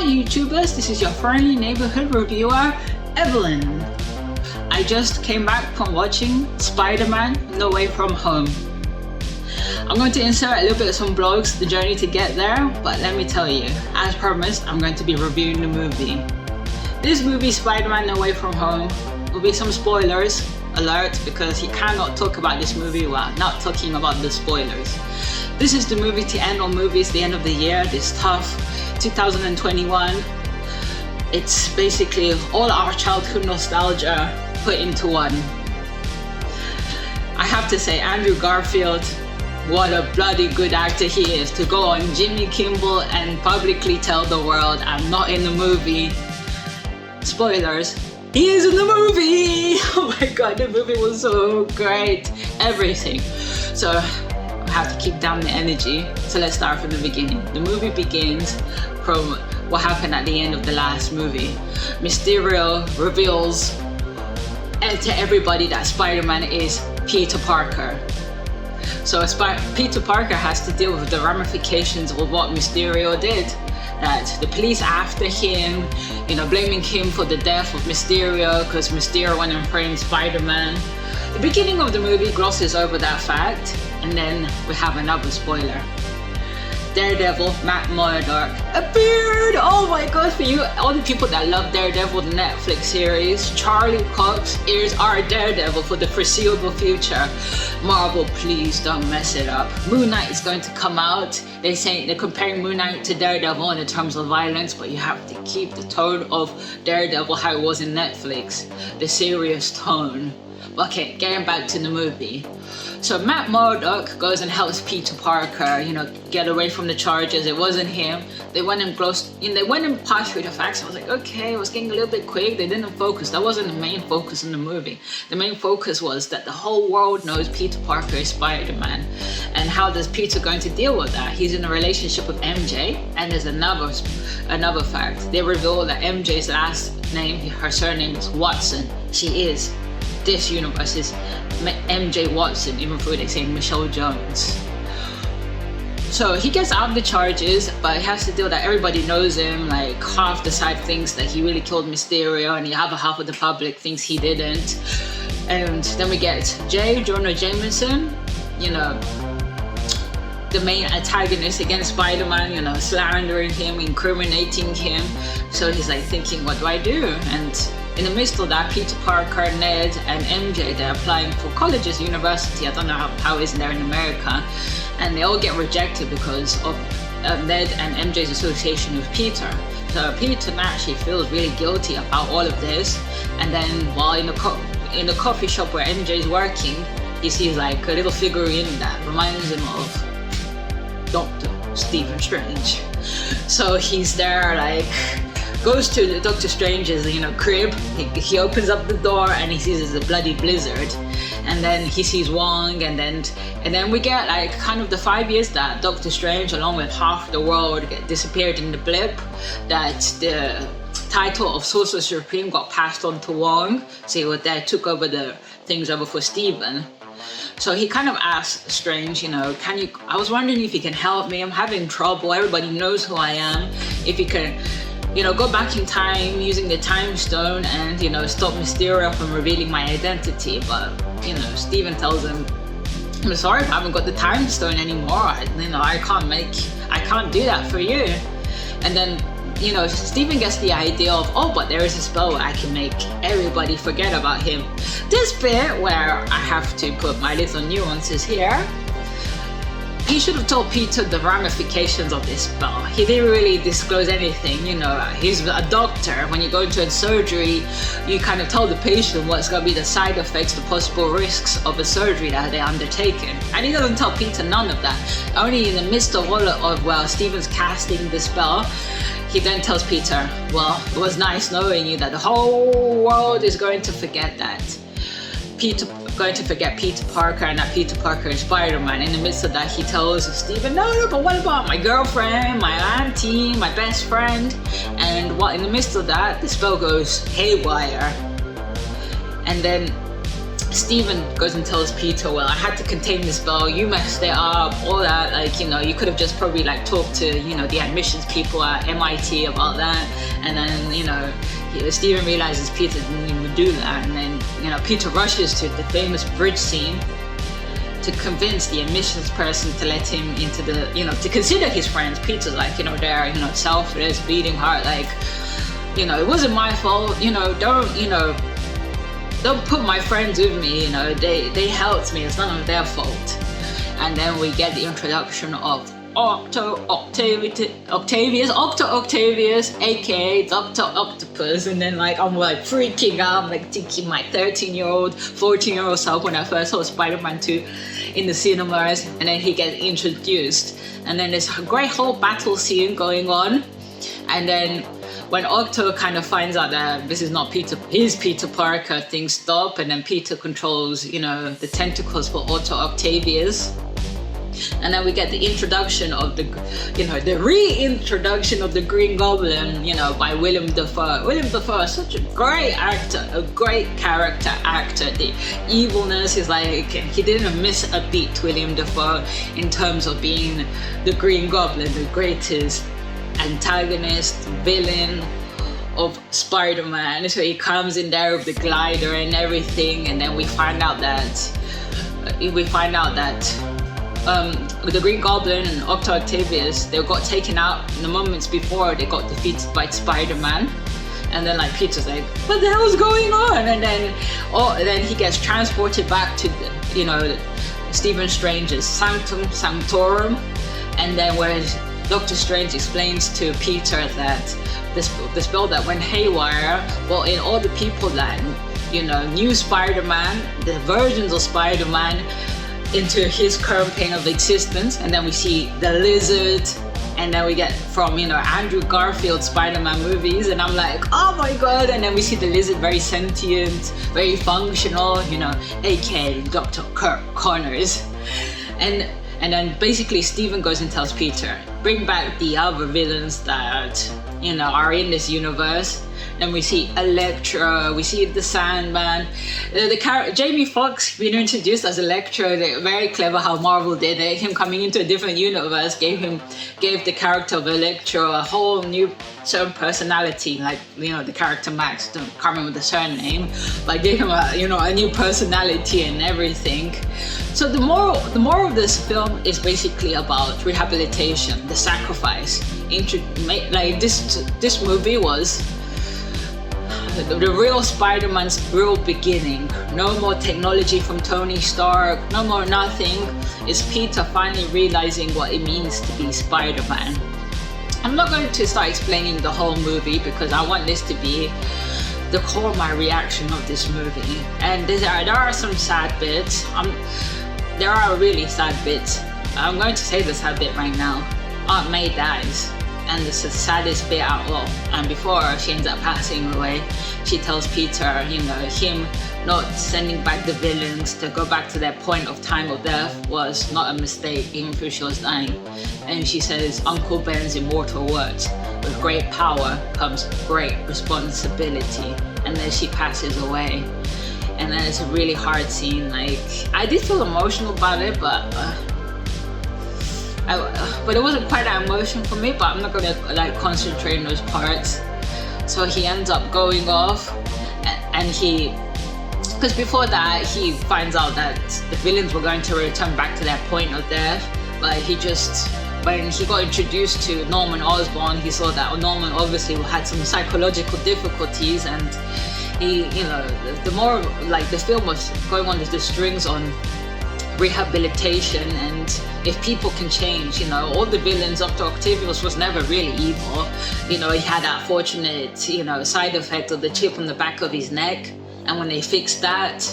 Hi YouTubers, this is your friendly neighborhood reviewer, Evelyn. I just came back from watching Spider-Man No Way From Home. I'm going to insert a little bit of some blogs, the journey to get there, but let me tell you, as promised, I'm going to be reviewing the movie. This movie, Spider-Man No Way From Home, will be some spoilers alert because you cannot talk about this movie without not talking about the spoilers. This is the movie to end all movies, the end of the year, this tough 2021. It's basically all our childhood nostalgia put into one. I have to say, Andrew Garfield, what a bloody good actor he is to go on Jimmy Kimmel and publicly tell the world I'm not in the movie. Spoilers, he is in the movie! Oh my god, the movie was so great. Everything. So I have to keep down the energy. So let's start from the beginning. The movie begins from what happened at the end of the last movie. Mysterio reveals to everybody that Spider-Man is Peter Parker. So Peter Parker has to deal with the ramifications of what Mysterio did. That the police after him, blaming him for the death of Mysterio because Mysterio went and framed Spider-Man. The beginning of the movie glosses over that fact, and then we have another spoiler. Daredevil, Matt Murdock, appeared! Oh my god, for you, all the people that love Daredevil, the Netflix series, Charlie Cox is our Daredevil for the foreseeable future. Marvel, please don't mess it up. Moon Knight is going to come out. They're comparing Moon Knight to Daredevil in terms of violence, but you have to keep the tone of Daredevil how it was in Netflix, the serious tone. Okay, getting back to the movie. So Matt Murdock goes and helps Peter Parker, get away from the charges. It wasn't him. They went and passed through the facts. I was like, okay, it was getting a little bit quick. They didn't focus. That wasn't the main focus in the movie. The main focus was that the whole world knows Peter Parker is Spider-Man. And how does Peter going to deal with that? He's in a relationship with MJ. And there's another fact. They reveal that MJ's last name, her surname is Watson. She is. This universe is MJ Watson, even though they say Michelle Jones. So he gets out of the charges, but he has to deal that everybody knows him. Like half the side thinks that he really killed Mysterio, and the other half of the public thinks he didn't. And then we get J. Jonah Jameson, the main antagonist against Spider-Man, slandering him, incriminating him. So he's like thinking, what do I do? And in the midst of that, Peter Parker, Ned, and MJ, they're applying for colleges, university. I don't know how it is there in America. And they all get rejected because of Ned and MJ's association with Peter. So Peter naturally feels really guilty about all of this. And then while in the coffee shop where MJ's working, he sees like a little figurine that reminds him of Dr. Stephen Strange. So he's there goes to Dr. Strange's, crib. He opens up the door and he sees it's a bloody blizzard. And then he sees Wong, and then we get kind of the 5 years that Dr. Strange, along with half the world, disappeared in the blip. That the title of Sorcerer Supreme got passed on to Wong. So he was there, took over the things over for Steven. So he kind of asked Strange, I was wondering if you can help me. I'm having trouble. Everybody knows who I am. If you can go back in time using the time stone and, stop Mysterio from revealing my identity. But, Steven tells him, I'm sorry, I haven't got the time stone anymore. I can't do that for you. And then, Steven gets the idea of, but there is a spell where I can make everybody forget about him. This bit where I have to put my little nuances here. He should have told Peter the ramifications of this spell. He didn't really disclose anything, he's a doctor. When you go into a surgery, you kind of tell the patient what's going to be the side effects, the possible risks of a surgery that they're undertaking. And he doesn't tell Peter none of that. Only in the midst of Steven's casting the spell, he then tells Peter, well, it was nice knowing you that the whole world is going to forget that. Going to forget Peter Parker and that Peter Parker is Spider-Man. In the midst of that, he tells Steven, no, but what about my girlfriend, my auntie, my best friend? And in the midst of that, the spell goes haywire. And then Steven goes and tells Peter, well, I had to contain the spell, you messed it up, all that, like, you know, you could have just probably like talked to, you know, the admissions people at MIT about that. And then, you know, Steven realizes Peter didn't even do that. And then, you know, Peter rushes to the famous bridge scene to convince the admissions person to let him into the, you know, to consider his friends. Peter's like, you know, they're, you know, selfless, bleeding heart, like, you know, it wasn't my fault, you know, don't put my friends with me, you know, they helped me, it's none of their fault. And then we get the introduction of Octavius, aka Dr. Octopus. And then like I'm like freaking out, I'm like thinking my 13-year-old, 14-year-old self when I first saw Spider-Man 2 in the cinemas. And then he gets introduced, and then there's a great whole battle scene going on. And then when Octo kind of finds out that this is not his Peter Parker, things stop, and then Peter controls, you know, the tentacles for Otto Octavius. And then we get the introduction of the, you know, the reintroduction of the Green Goblin, you know, by Willem Dafoe. Willem Dafoe is such a great actor, a great character actor. The evilness is like, he didn't miss a beat, Willem Dafoe, in terms of being the Green Goblin, the greatest antagonist, villain of Spider-Man. So he comes in there with the glider and everything, and then we find out that the Green Goblin and Octo Octavius, they got taken out in the moments before they got defeated by Spider-Man. And then like Peter's like, what the hell's going on? And then he gets transported back to the, you know, Stephen Strange's Sanctum Sanctorum. And then where Doctor Strange explains to Peter that the spell that went haywire, well, in all the people that, you know, knew Spider-Man, the versions of Spider-Man, into his current plane of existence. And then we see the Lizard, and then we get from, you know, Andrew Garfield Spider-Man movies, and I'm like, oh my god. And then we see the Lizard very sentient, very functional, you know, aka Dr. Kirk Connors. And then basically Steven goes and tells Peter, bring back the other villains that, you know, are in this universe. Then we see Electro, we see the Sandman. The character Jamie Foxx being introduced as Electro, very clever how Marvel did it. Him coming into a different universe gave the character of Electro a whole new certain personality, like, you know, the character Max, I can't remember the surname, but gave him a new personality and everything. So the moral of this film is basically about rehabilitation, the sacrifice. Like this movie was the real Spider-Man's real beginning. No more technology from Tony Stark, no more nothing. It's Peter finally realizing what it means to be Spider-Man. I'm not going to start explaining the whole movie because I want this to be the core of my reaction of this movie. And there are some sad bits. There are really sad bits. I'm going to say the sad bit right now. Aunt May dies. And it's the saddest bit at all. And before she ends up passing away, she tells Peter, you know, him not sending back the villains to go back to their point of time of death was not a mistake, even though she was dying. And she says Uncle Ben's immortal words, with great power comes great responsibility. And then she passes away. And then it's a really hard scene. Like, I did feel emotional about it, but it wasn't quite that emotion for me, but I'm not gonna like concentrate on those parts. So he ends up going off, and because before that he finds out that the villains were going to return back to their point of death, but when he got introduced to Norman Osborn, he saw that Norman obviously had some psychological difficulties, and he, you know, the more like the film was going on the strings on rehabilitation, and if people can change, you know, all the villains, Dr. Octavius was never really evil. You know, he had that fortunate, you know, side effect of the chip on the back of his neck, and when they fixed that,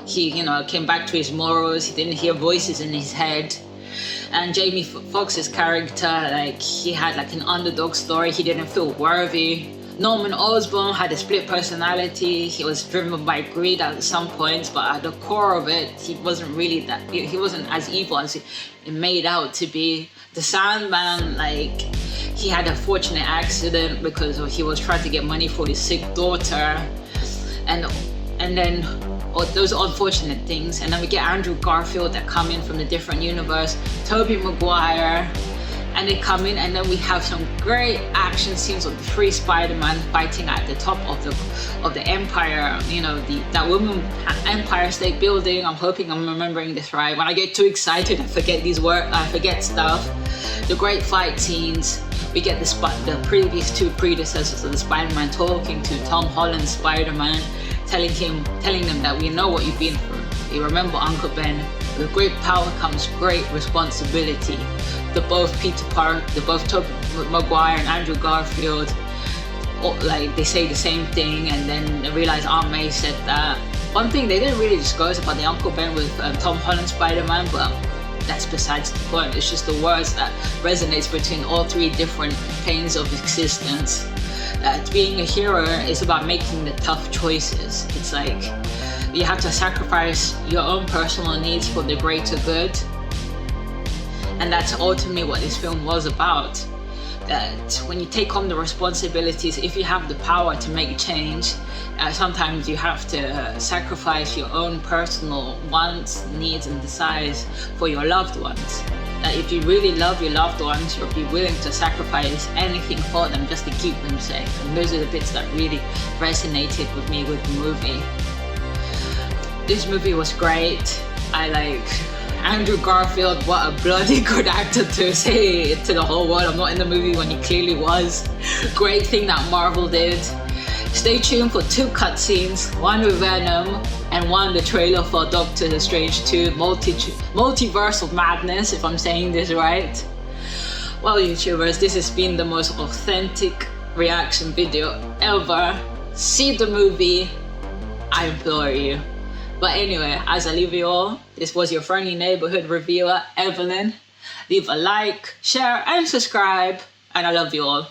he, you know, came back to his morals. He didn't hear voices in his head. And Jamie Foxx's character, like, he had like an underdog story. He didn't feel worthy. Norman Osborn had a split personality. He was driven by greed at some points, but at the core of it, he wasn't really that. He wasn't as evil as he made out to be. The Sandman, like, he had a fortunate accident because he was trying to get money for his sick daughter, and then or those unfortunate things. And then we get Andrew Garfield that come in from the different universe, Tobey Maguire, and they come in, and then we have some great action scenes of the three Spider-Man fighting at the top of the Empire, you know, that woman Empire State Building. I'm hoping I'm remembering this right. When I get too excited, I forget these words, I forget stuff. The great fight scenes. We get the previous two predecessors of the Spider-Man talking to Tom Holland's Spider-Man, telling them that we know what you've been through. You remember Uncle Ben. With great power comes great responsibility. The both Tobey Maguire and Andrew Garfield, like they say the same thing, and then they realize Aunt May said that. One thing they didn't really disclose about the Uncle Ben with Tom Holland Spider-Man, but that's besides the point. It's just the words that resonates between all three different planes of existence. That being a hero is about making the tough choices. It's like you have to sacrifice your own personal needs for the greater good. And that's ultimately what this film was about. That when you take on the responsibilities, if you have the power to make change, sometimes you have to sacrifice your own personal wants, needs, and desires for your loved ones. That if you really love your loved ones, you'll be willing to sacrifice anything for them just to keep them safe. And those are the bits that really resonated with me with the movie. This movie was great. I like Andrew Garfield, what a bloody good actor to say to the whole world I'm not in the movie when he clearly was. Great thing that Marvel did. Stay tuned for 2 cutscenes, one with Venom and one the trailer for Doctor Strange 2, Multiverse of Madness, if I'm saying this right. Well, YouTubers, this has been the most authentic reaction video ever. See the movie, I implore you. But anyway, as I leave you all, this was your friendly neighborhood reviewer, Evelyn. Leave a like, share, and subscribe, and I love you all.